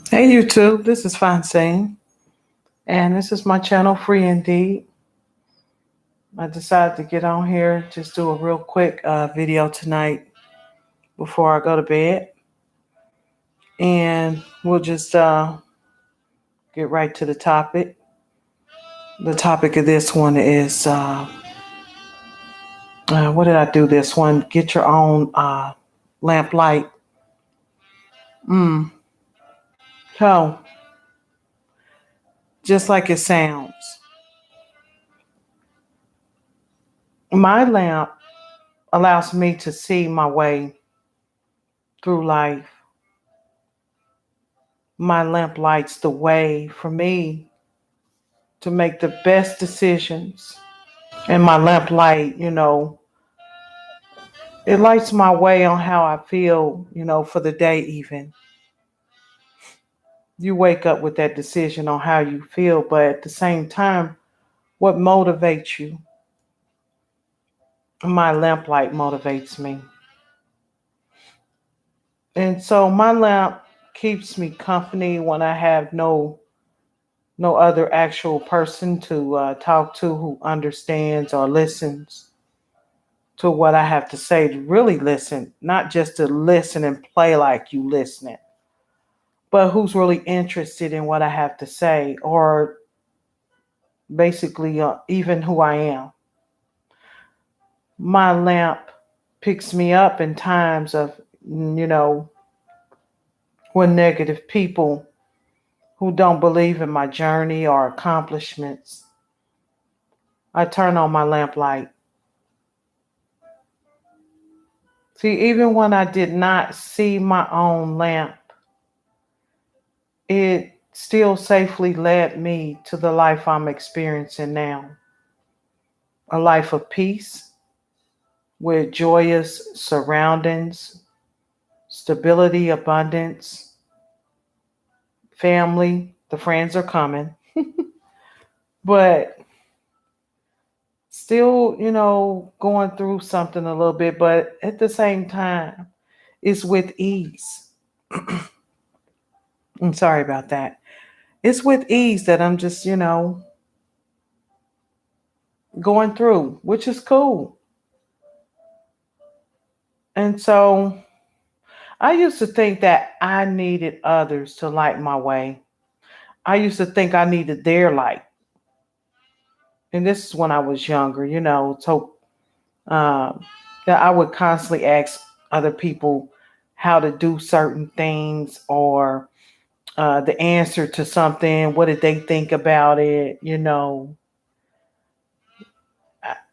Hey YouTube, this is Francine, and this is my channel, Free Indeed. I decided to get on here, just do a real quick video tonight before I go to bed, and we'll just get right to the topic. The topic of this one is, what did I do this one? Get your own lamp light. So, just like it sounds, my lamp allows me to see my way through life. My lamp lights the way for me to make the best decisions. And my lamp light, it lights my way on how I feel, for the day even. You wake up with that decision on how you feel, but at the same time, what motivates you? My lamp light motivates me. And so my lamp keeps me company when I have no other actual person to talk to who understands or listens to what I have to say, to really listen, not just to listen and play like you listening, but who's really interested in what I have to say, or basically even who I am. My lamp picks me up in times of, when negative people who don't believe in my journey or accomplishments, I turn on my lamp light. See, even when I did not see my own lamp, it still safely led me to the life I'm experiencing now. A life of peace with joyous surroundings, stability, abundance, family. The friends are coming, but still, going through something a little bit, but at the same time, it's with ease. I'm sorry about that. It's with ease that I'm just, going through, which is cool. And so I used to think that I needed others to light my way. I used to think I needed their light. And this is when I was younger, so that I would constantly ask other people how to do certain things, or the answer to something. What did they think about it?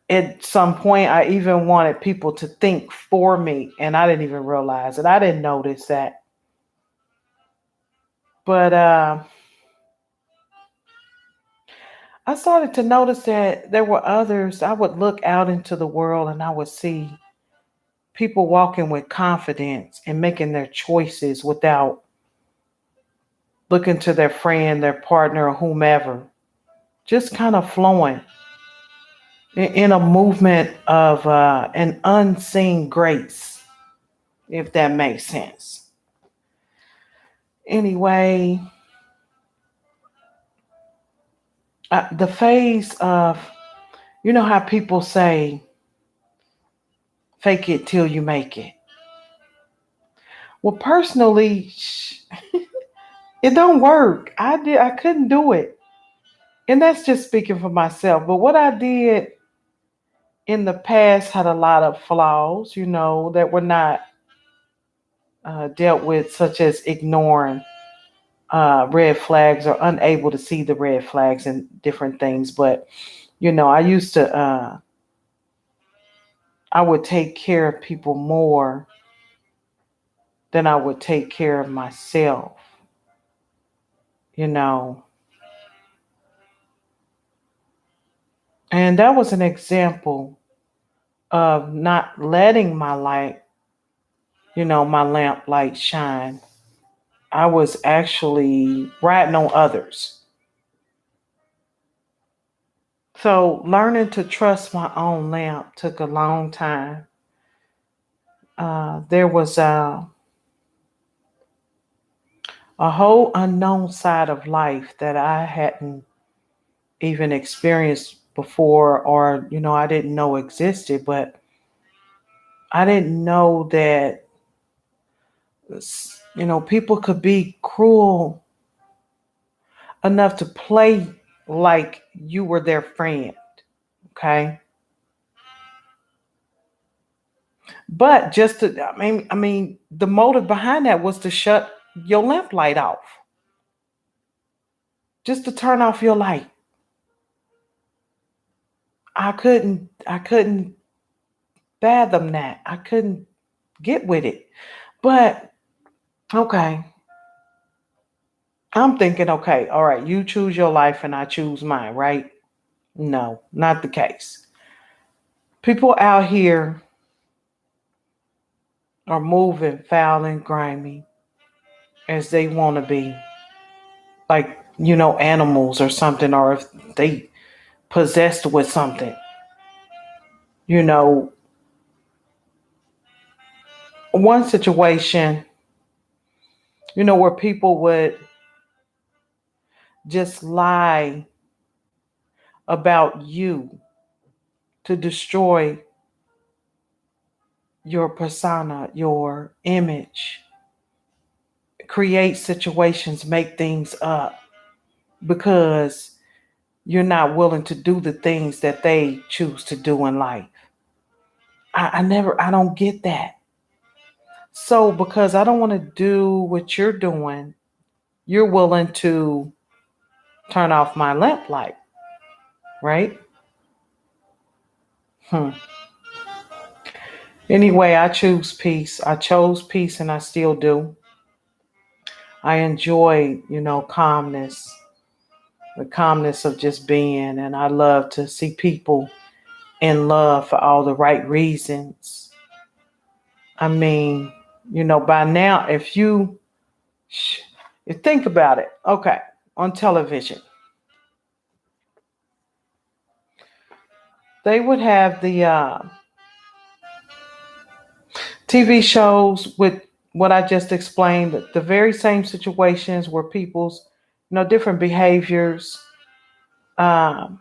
At some point, I even wanted people to think for me, and I didn't even realize it. I didn't notice that. But I started to notice that there were others. I would look out into the world and I would see people walking with confidence and making their choices without looking to their friend, their partner, or whomever, just kind of flowing in a movement of an unseen grace, if that makes sense. Anyway, the phase of, how people say, fake it till you make it. Well, personally, it don't work. I couldn't do it. And that's just speaking for myself. But what I did in the past had a lot of flaws, that were not dealt with, such as ignoring red flags or unable to see the red flags and different things. But, I used to, I would take care of people more than I would take care of myself, you know. And that was an example of not letting my light, my lamp light shine. I was actually ratting on others. So learning to trust my own lamp took a long time. There was a whole unknown side of life that I hadn't even experienced before, or, I didn't know existed, but I didn't know that, people could be cruel enough to play like you were their friend. Okay. But just to, I mean, the motive behind that was to shut your lamp light off, just to turn off your light. I couldn't fathom that. I couldn't get with it. But okay, I'm thinking, okay, all right, you choose your life and I choose mine, right? No, not the case. People out here are moving foul and grimy as they want to be, like, animals or something, or if they possessed with something. You know, one situation, where people would just lie about you to destroy your persona, your image, create situations, make things up because you're not willing to do the things that they choose to do in life. I don't get that. So because I don't want to do what you're doing, you're willing to turn off my lamp light, right? Hmm. Anyway, I choose peace. I chose peace and I still do. I enjoy, calmness, the calmness of just being. And I love to see people in love for all the right reasons. I mean, by now, you think about it, okay, on television, they would have the TV shows with what I just explained, the very same situations where people's, different behaviors, um,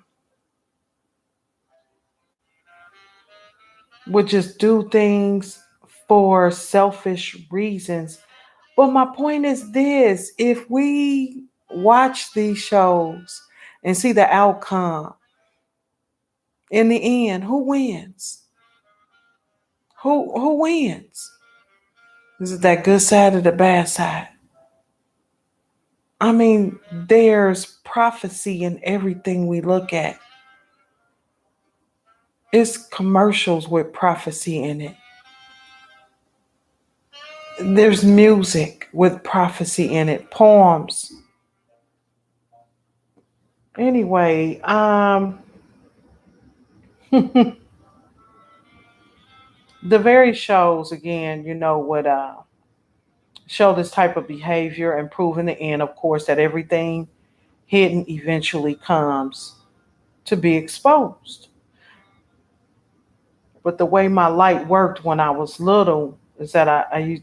would just do things for selfish reasons. But my point is this: if we watch these shows and see the outcome, in the end, who wins? Who wins? Is it that good side or the bad side? I mean, there's prophecy in everything we look at. It's commercials with prophecy in it. There's music with prophecy in it, poems. Anyway, the very shows again, would show this type of behavior and prove in the end, of course, that everything hidden eventually comes to be exposed. But the way my light worked when I was little is that I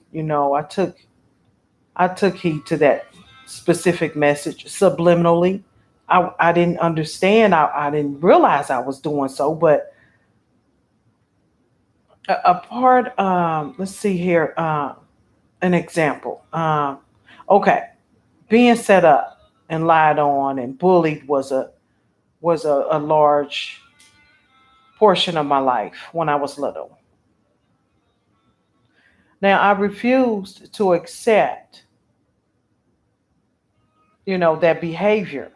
took heed to that specific message subliminally. I didn't understand. I didn't realize I was doing so. But a part, let's see here, an example. Okay, being set up and lied on and bullied was a large portion of my life when I was little. Now I refused to accept, that behavior.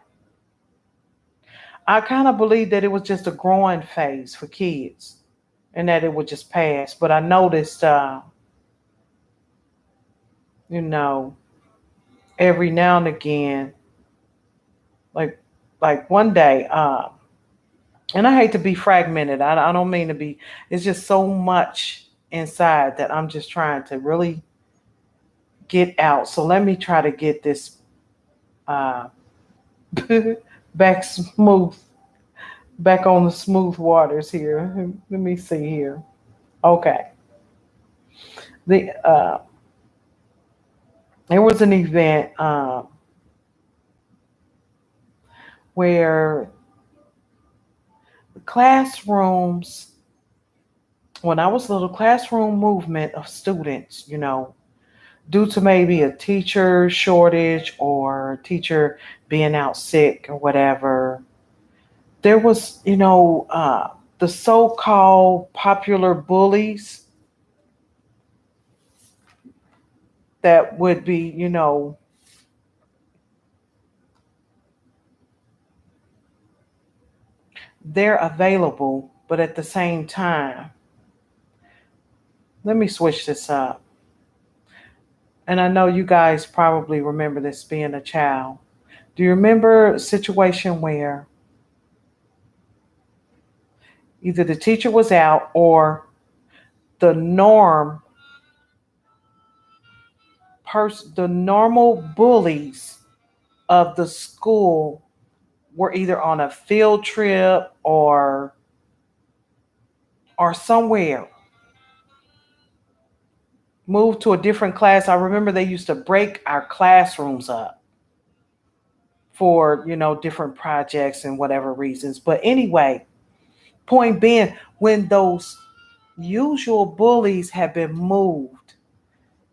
I kind of believed that it was just a growing phase for kids and that it would just pass. But I noticed, you know, every now and again, like like one day, and I hate to be fragmented. I don't mean to be. It's just so much inside that I'm just trying to really get out. So let me try to get this uh, back smooth. Back on the smooth waters here. Let me see here. Okay. The There was an event where classrooms, when I was little, classroom movement of students, due to maybe a teacher shortage or a teacher being out sick or whatever, there was, the so-called popular bullies that would be, they're available, but at the same time, let me switch this up. And I know you guys probably remember this being a child. Do you remember a situation where either the teacher was out or the the normal bullies of the school were either on a field trip or somewhere, moved to a different class? I remember they used to break our classrooms up for, different projects and whatever reasons. But anyway, point being, when those usual bullies have been moved,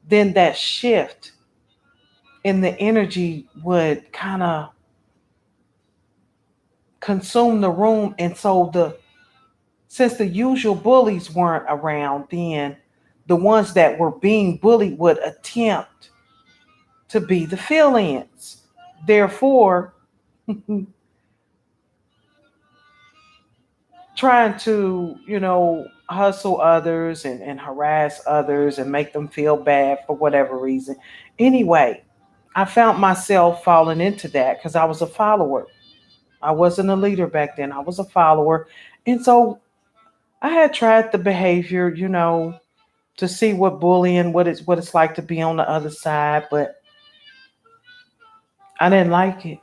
then that shift in the energy would kind of consume the room. And so since the usual bullies weren't around, then the ones that were being bullied would attempt to be the fill-ins. Therefore, trying to, hustle others and harass others and make them feel bad for whatever reason. Anyway, I found myself falling into that because I was a follower. I wasn't a leader back then. I was a follower. And so I had tried the behavior, to see what bullying, what it's like to be on the other side, but I didn't like it.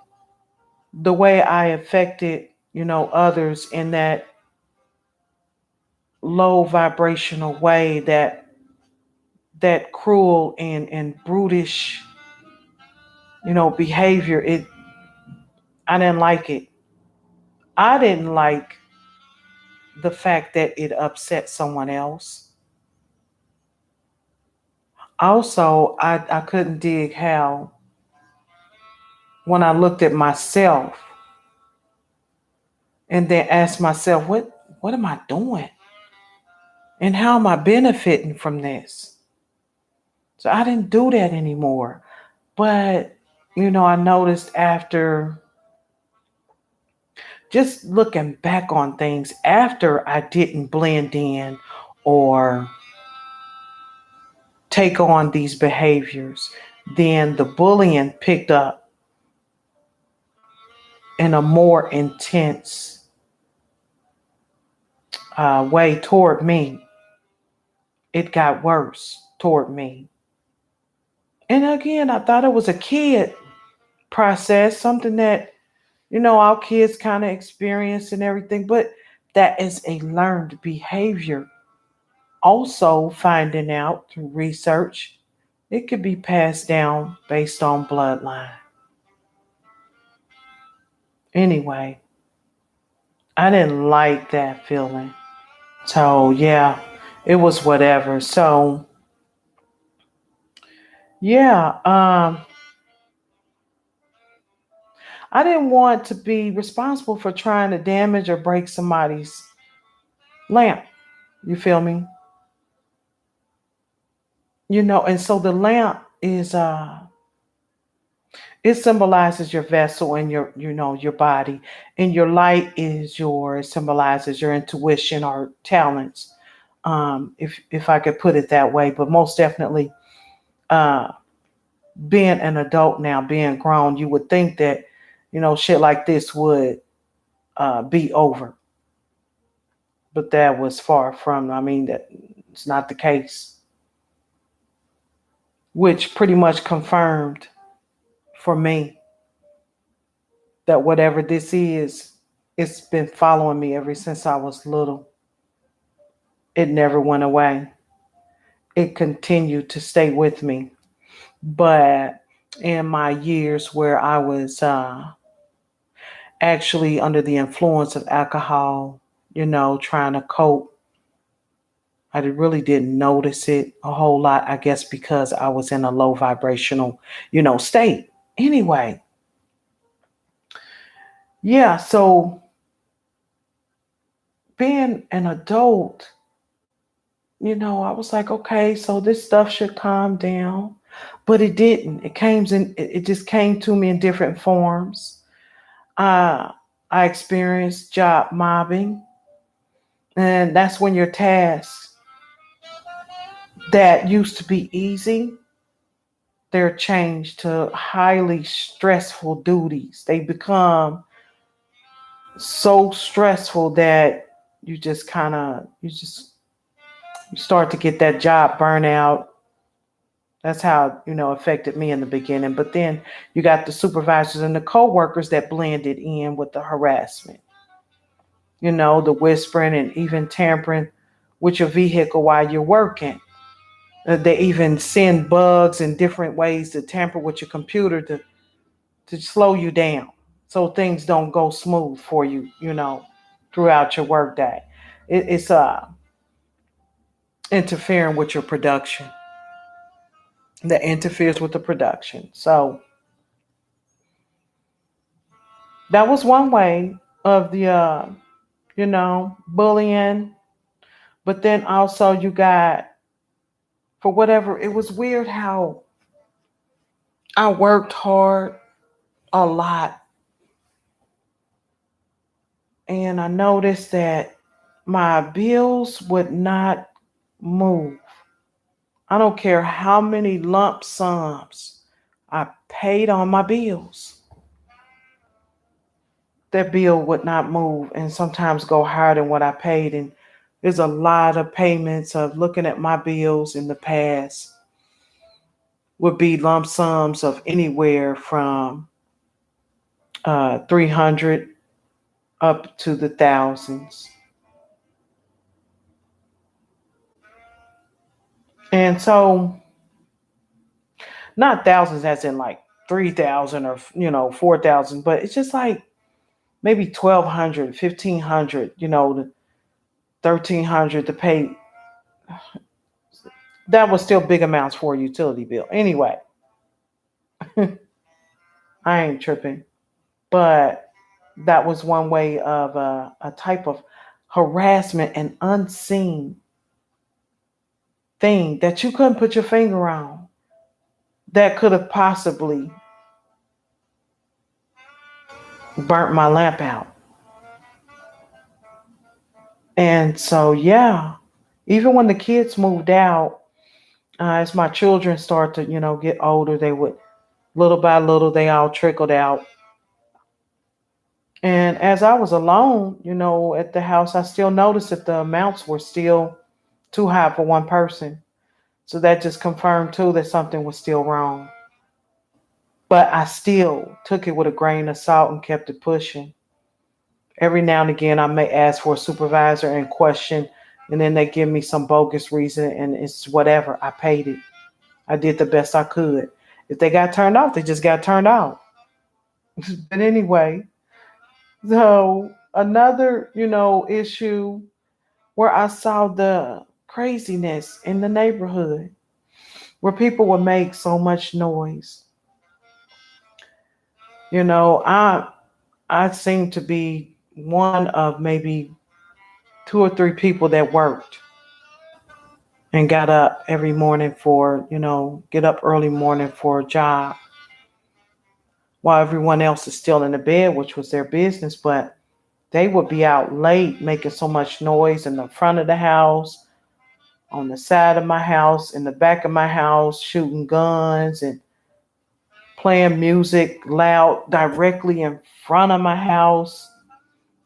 The way I affected, others in that low vibrational way, that cruel and brutish, behavior, I didn't like it. I didn't like the fact that it upset someone else. Also, I couldn't dig how, when I looked at myself and then asked myself, what am I doing? And how am I benefiting from this? So I didn't do that anymore. But, I noticed after just looking back on things, after I didn't blend in or take on these behaviors, then the bullying picked up in a more intense way toward me. It got worse toward me. And again, I thought it was a kid process, something that, all kids kind of experience and everything, but that is a learned behavior. Also, finding out through research, it could be passed down based on bloodline. Anyway, I didn't like that feeling. So, yeah, it was whatever. So, yeah, I didn't want to be responsible for trying to damage or break somebody's lamp. You feel me? And so the lamp is it symbolizes your vessel and your body, and your light is it symbolizes your intuition or talents, if I could put it that way. But most definitely, uh being an adult now, being grown, you would think that shit like this would be over, but that was far from, I mean, that it's not the case, which pretty much confirmed for me that whatever this is, It's been following me ever since I was little. It never went away. It continued to stay with me. But in my years where I was actually under the influence of alcohol, trying to cope, I really didn't notice it a whole lot, I guess, because I was in a low vibrational, state. Anyway, yeah, so being an adult, I was like, okay, so this stuff should calm down. But it didn't. It just came to me in different forms. Uh, I experienced job mobbing, and that's when your tasks that used to be easy, they're changed to highly stressful duties. They become so stressful that you start to get that job burnout. That's how, affected me in the beginning. But then you got the supervisors and the coworkers that blended in with the harassment, the whispering and even tampering with your vehicle while you're working. They even send bugs and different ways to tamper with your computer to slow you down so things don't go smooth for you, throughout your workday. It's interfering with your production. That interferes with the production. So that was one way of the bullying. But then also you got, for whatever, it was weird how I worked hard a lot, and I noticed that my bills would not move. I don't care how many lump sums I paid on my bills. That bill would not move and sometimes go higher than what I paid. And there's a lot of payments of looking at my bills in the past would be lump sums of anywhere from 300 up to the thousands. And so, not thousands as in like 3,000 or, 4,000, but it's just like maybe 1,200, 1,500, the 1,300 to pay. That was still big amounts for a utility bill. Anyway, I ain't tripping. But that was one way of a type of harassment and unseen thing that you couldn't put your finger on that could have possibly burnt my lamp out. And so, yeah, even when the kids moved out, as my children start to, get older, they would, little by little, they all trickled out. And as I was alone, at the house, I still noticed that the amounts were still too high for one person. So that just confirmed too that something was still wrong. But I still took it with a grain of salt and kept it pushing. Every now and again, I may ask for a supervisor and question, and then they give me some bogus reason, and it's whatever. I paid it. I did the best I could. If they got turned off, they just got turned off. But anyway, so another, issue where I saw the craziness in the neighborhood, where people would make so much noise. I seem to be one of maybe two or three people that worked and got up every morning for, get up early morning for a job while everyone else is still in the bed, which was their business. But they would be out late making so much noise in the front of the house, on the side of my house, in the back of my house, shooting guns and playing music loud directly in front of my house.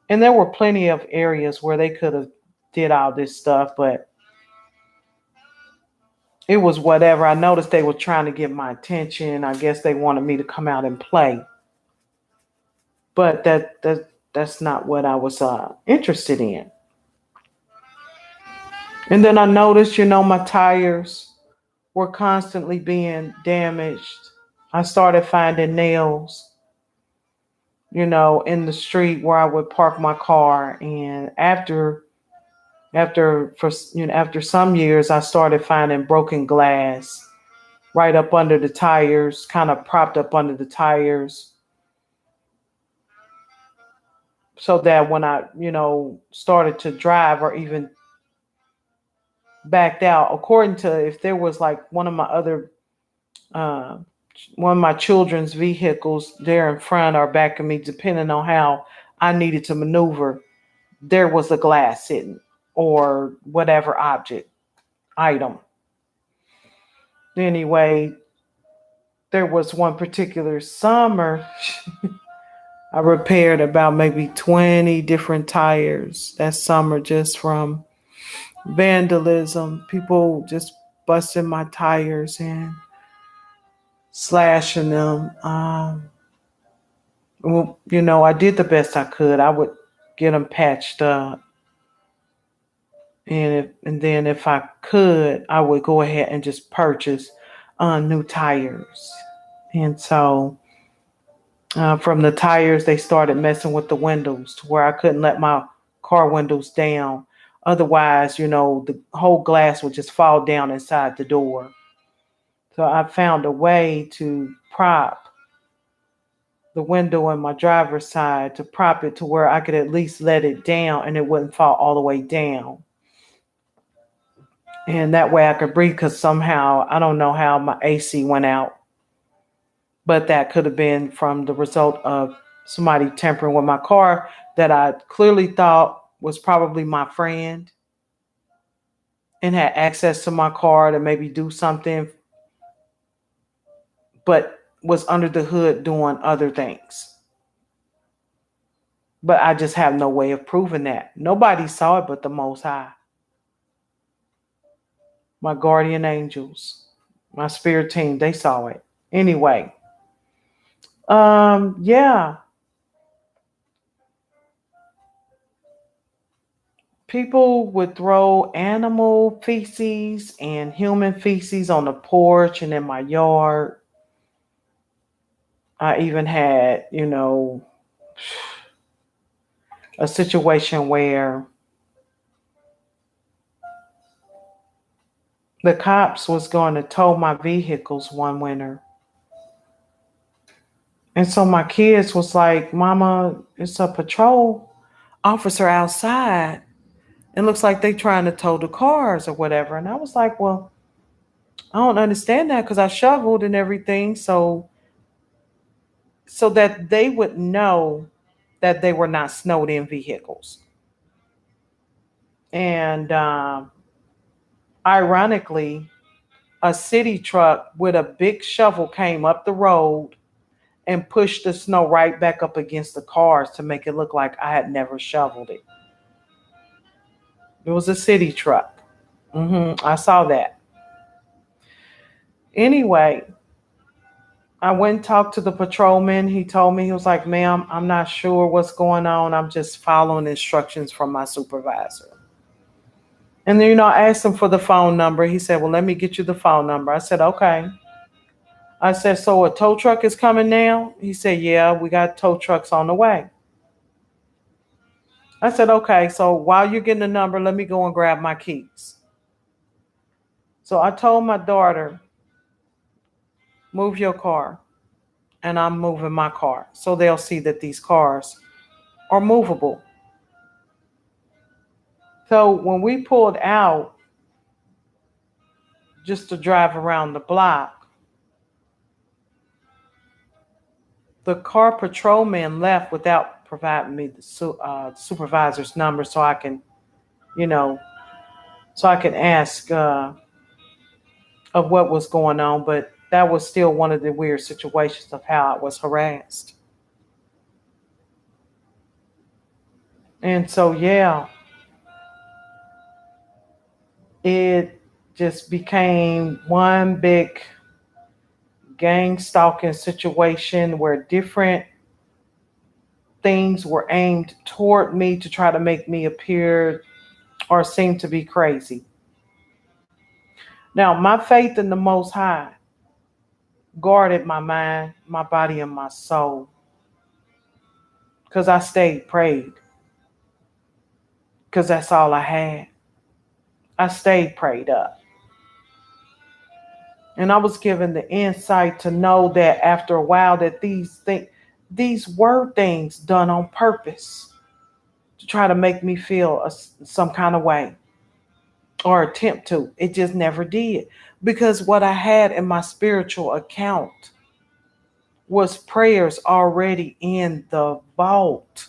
And there were plenty of areas where they could have did all this stuff, but it was whatever. I noticed they were trying to get my attention. I guess they wanted me to come out and play. But That's not what I was interested in. And then I noticed, my tires were constantly being damaged. I started finding nails, in the street where I would park my car. And after some years, I started finding broken glass right up under the tires, kind of propped up under the tires, so that when I, started to drive or even backed out, according to if there was like uh, one of my children's vehicles there in front or back of me, depending on how I needed to maneuver, there was a glass sitting or whatever object, item. Anyway, there was one particular summer I repaired about maybe 20 different tires that summer just from vandalism, people just busting my tires and slashing them. Well, I did the best I could. I would get them patched up, and then if I could, I would go ahead and just purchase new tires. And so from the tires, they started messing with the windows to where I couldn't let my car windows down. Otherwise, the whole glass would just fall down inside the door. So I found a way to prop the window on my driver's side, to prop it to where I could at least let it down and it wouldn't fall all the way down. And that way I could breathe, because somehow, I don't know how, my AC went out. But that could have been from the result of somebody tampering with my car that I clearly thought was probably my friend and had access to my car to maybe do something, but was under the hood doing other things. But I just have no way of proving that. Nobody saw it but the Most High, my guardian angels, my spirit team. They saw it. Anyway, yeah. People would throw animal feces and human feces on the porch and in my yard. I even had, a situation where the cops was going to tow my vehicles one winter. And so my kids was like, "Mama, it's a patrol officer outside. It looks like they trying to tow the cars or whatever." And I was like, "Well, I don't understand that, because I shoveled and everything, so that they would know that they were not snowed in vehicles." And ironically, a city truck with a big shovel came up the road and pushed the snow right back up against the cars to make it look like I had never shoveled it. It was a city truck. I saw that. Anyway, I went and talked to the patrolman. He told me, he was like, "Ma'am, I'm not sure what's going on. I'm just following instructions from my supervisor." And then, I asked him for the phone number. He said, "Well, let me get you the phone number." I said, "Okay." I said, "So a tow truck is coming now?" He said, "Yeah, we got tow trucks on the way." I said, "Okay, so while you're getting the number, let me go and grab my keys." So I told my daughter, "Move your car." And I'm moving my car, so they'll see that these cars are movable. So when we pulled out just to drive around the block, the car patrolman left without providing me the supervisor's number, so I can, you know, ask of what was going on. But that was still one of the weird situations of how I was harassed. And so, yeah, it just became one big gang stalking situation where different things were aimed toward me to try to make me appear or seem to be crazy. Now, my faith in the Most High guarded my mind, my body, and my soul because I stayed prayed because that's all I had. I stayed prayed up. And I was given the insight to know that after a while that these were things done on purpose to try to make me feel some kind of way or attempt to. It just never did. Because what I had in my spiritual account was prayers already in the vault.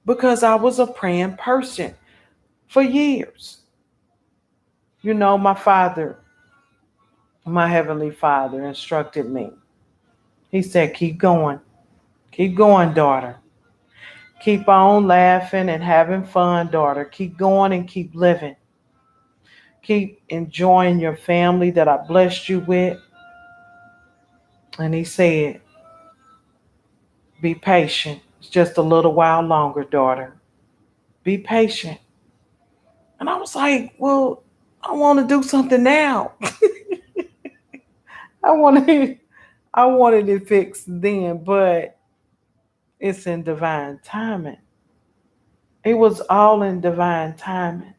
Because I was a praying person for years. You know, my father, my heavenly father, instructed me. He said, keep going. Keep going, daughter. Keep on laughing and having fun, daughter. Keep going and keep living. Keep enjoying your family that I blessed you with. And he said, be patient. It's just a little while longer, daughter. Be patient. And I was like, well, I want to do something now. I wanted it fixed then, but it's in divine timing. It was all in divine timing.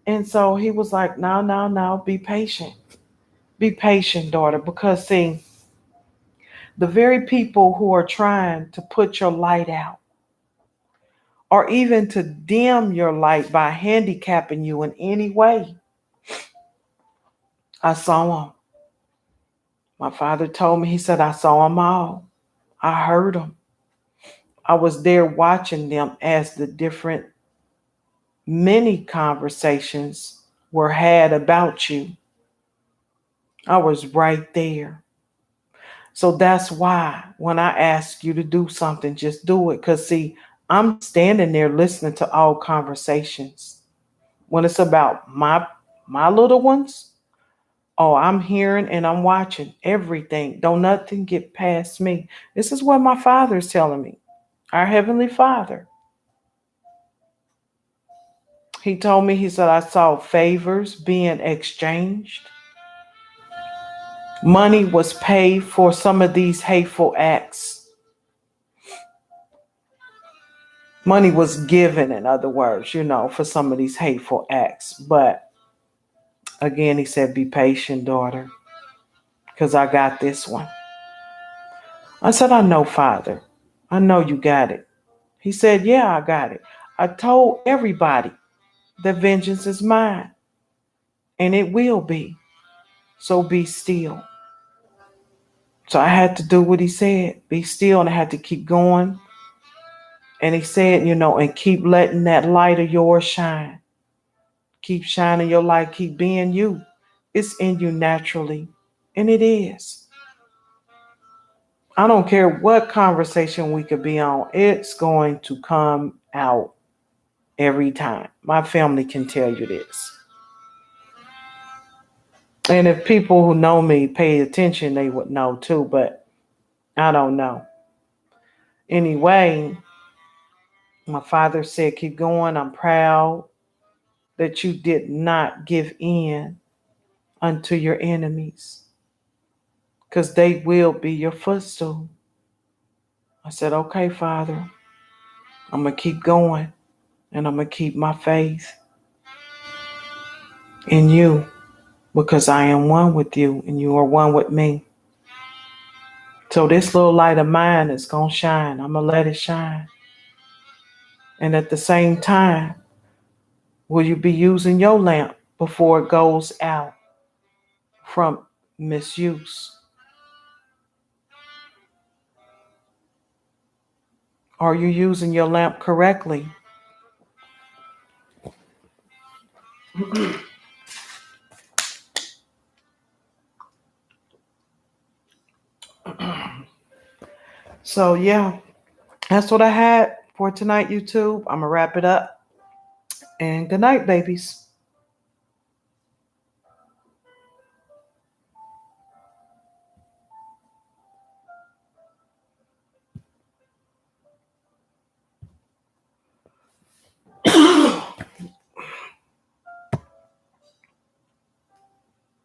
And so he was like, no, be patient. Be patient, daughter, because see, the very people who are trying to put your light out or even to dim your light by handicapping you in any way, I saw them. My father told me, he said, I saw them all. I heard them. I was there watching them as the different many conversations were had about you. I was right there. So that's why when I ask you to do something, just do it. Because, see, I'm standing there listening to all conversations. When it's about my little ones, oh, I'm hearing and I'm watching everything. Don't nothing get past me. This is what my father is telling me. Our Heavenly Father. He told me, he said, I saw favors being exchanged. Money was paid for some of these hateful acts. Money was given, in other words, for some of these hateful acts. But again, he said, be patient, daughter, because I got this one. I said, I know, Father. I know you got it. He said, yeah, I got it. I told everybody that vengeance is mine, and it will be. So be still. So I had to do what he said, be still, and I had to keep going. And he said, and keep letting that light of yours shine. Keep shining your light, keep being you. It's in you naturally, and it is. I don't care what conversation we could be on, it's going to come out every time. My family can tell you this. And if people who know me pay attention, they would know too, but I don't know. Anyway, my father said, keep going. I'm proud that you did not give in unto your enemies, because they will be your footstool. I said, okay, Father, I'm going to keep going, and I'm going to keep my faith in you, because I am one with you and you are one with me. So this little light of mine is going to shine. I'm going to let it shine. And at the same time, will you be using your lamp before it goes out from misuse? Are you using your lamp correctly? So yeah, that's what I had for tonight, YouTube. I'm going to wrap it up. And good night, babies.